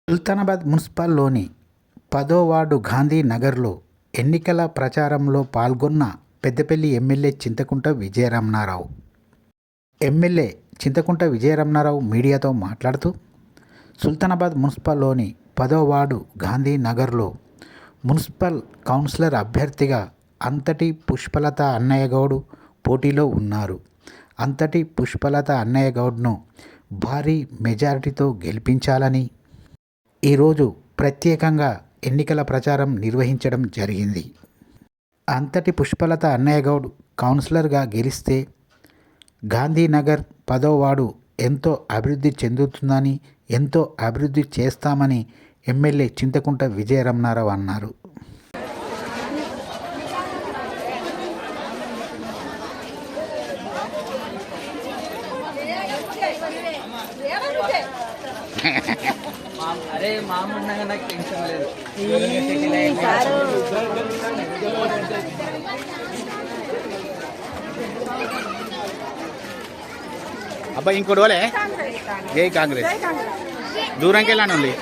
సుల్తానాబాద్ మున్సిపల్లోని 10వ వార్డు గాంధీ నగర్లో ఎన్నికల ప్రచారంలో పాల్గొన్న పెద్దపల్లి ఎమ్మెల్యే చింతకుంట విజయరమణారావు. ఎమ్మెల్యే చింతకుంట విజయరమణారావు మీడియాతో మాట్లాడుతూ, సుల్తానాబాద్ మున్సిపల్లోని 10వ వార్డు గాంధీ నగర్లో మున్సిపల్ కౌన్సిలర్ అభ్యర్థిగా అంతటి పుష్పలత అన్నయ్యగౌడ్ పోటీలో ఉన్నారు. అంతటి పుష్పలత అన్నయ్యగౌడ్ను భారీ మెజారిటీతో గెలిపించాలని ఈరోజు ప్రత్యేకంగా ఎన్నికల ప్రచారం నిర్వహించడం జరిగింది. అంతటి పుష్పలత అన్నయ్యగౌడ్ కౌన్సిలర్గా గెలిస్తే గాంధీనగర్ 10వ వార్డు ఎంతో అభివృద్ధి చెందుతుందని, ఎంతో అభివృద్ధి చేస్తామని ఎమ్మెల్యే చింతకుంట విజయరమణారావు అన్నారు. అరే మామూలుగా నాకు టెన్షన్ లేదు. అబ్బా ఇంకోటి వాళ్ళే జై కాంగ్రెస్ దూరంకి వెళ్ళాను ఉంది.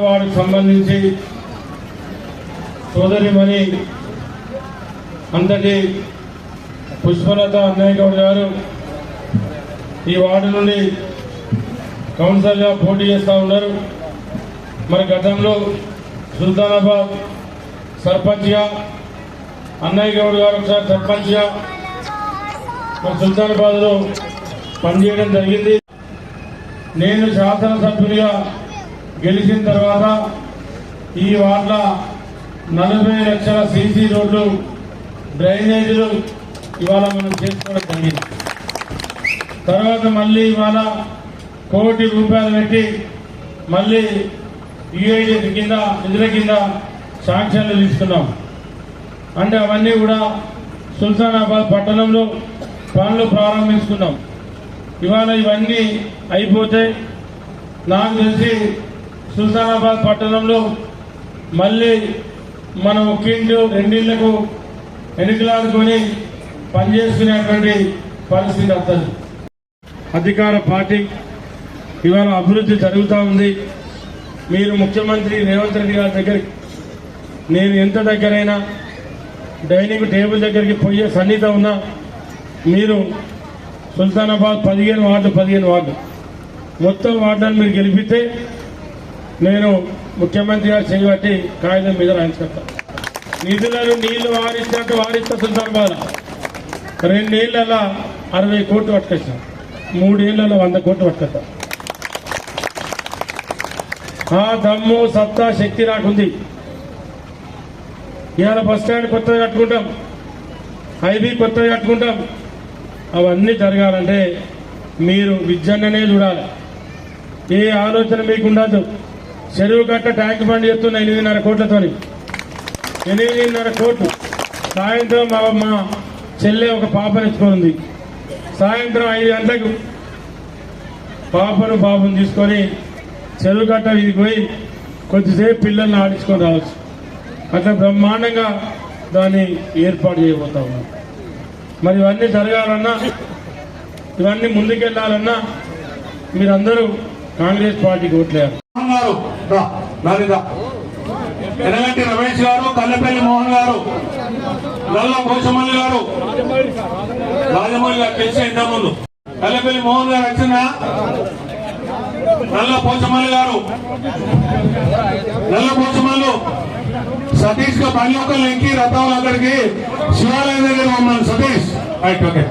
వాడికి సంబంధించి సోదరిమణి అంతటి పుష్పలత అన్నయ్యగౌడ్ గారు ఈ వార్డు నుండి కౌన్సిలర్గా పోటీ చేస్తూ ఉన్నారు. మరి గతంలో సుల్తానాబాద్ సర్పంచ్గా అన్నయ్యగౌడ్ గారు ఒకసారి సర్పంచ్గా సుల్తానాబాద్లో పనిచేయడం జరిగింది. నేను శాసనసభ్యునిగా గెలిచిన తర్వాత ఈ వార్డుల 40 లక్షల సీసీ రోడ్లు, డ్రైనేజీలు ఇవాళ మనం చేసుకోవడం జరిగింది. తర్వాత మళ్ళీ ఇవాళ ₹1 కోటి పెట్టి మళ్ళీ యుఐడి కింద నిధుల కింద శాంక్షన్లు తీసుకున్నాం. అంటే అవన్నీ కూడా సుల్తానాబాద్ పట్టణంలో పనులు ప్రారంభించుకున్నాం. ఇవాళ ఇవన్నీ అయిపోతే నాకు తెలిసి సుల్తానాబాద్ పట్టణంలో మళ్ళీ మనం 1 ఇంటి 2 ఇళ్లకు ఎన్నికలాడుకొని పనిచేసుకునేటువంటి పరిస్థితి వస్తుంది. అధికార పార్టీ ఇవాళ అభివృద్ధి జరుగుతూ ఉంది. మీరు ముఖ్యమంత్రి రేవంత్ రెడ్డి గారి దగ్గరికి నేను ఎంత దగ్గరైనా డైనింగ్ టేబుల్ దగ్గరికి పోయే సన్నిహితం ఉన్నా మీరు సుల్తానాబాద్ 15 వార్డు మొత్తం వార్డులను మీరు గెలిపితే నేను ముఖ్యమంత్రి గారు చేయబట్టి కాగితం మీద రాయించుకుంటాను. నిధులను నీళ్లు వారిస్తా సుల్తానాబాద్ 2 ఏళ్లలో 60 కోట్లు పట్టుకొచ్చాం, 3 ఏళ్లలో 100 కోట్లు పట్టుకొస్తాం. ఆ దమ్ము సత్తా శక్తి నాకుంది. ఇవాళ బస్ స్టాండ్ కొత్తగా కట్టుకుంటాం, హైవీ కొత్తగా కట్టుకుంటాం. అవన్నీ జరగాలంటే మీరు విద్యనే చూడాలి. ఏ ఆలోచన మీకు ఉండదు. చెరువు కట్ట ట్యాంక్ బండ్ చేస్తున్న 8.5 కోట్లతో 8.5 కోట్లు. సాయంత్రం మా చెల్లె ఒక పాపను ఎత్తుకొని సాయంత్రం 5 గంటలకు బాబుని తీసుకొని చెరువు కట్ట వీధికి పోయి కొద్దిసేపు పిల్లల్ని ఆడించుకొని రావచ్చు. అట్లా బ్రహ్మాండంగా దాన్ని ఏర్పాటు చేయబోతా ఉన్నాం. మరి ఇవన్నీ జరగాలన్నా, ఇవన్నీ ముందుకెళ్లాలన్నా మీరందరూ కాంగ్రెస్ పార్టీకి ఓట్లేయాలి. ఎనగంటి రమేష్ గారు, కల్లెపల్లి మోహన్ గారు, నల్ల పోచమల్లి గారు, రాజమౌళి గారు తెలిసే ఇంతకుముందు కల్లెపల్లి మోహన్ గారు వచ్చిన నల్ల పోచమల్లి గారు, నల్ల పోచమల్లు సతీష్ గా పని ఒక్కరు ఎక్కి రథాలు అక్కడికి శివాలయం దగ్గర మమ్మల్ని సతీష్ ఓకే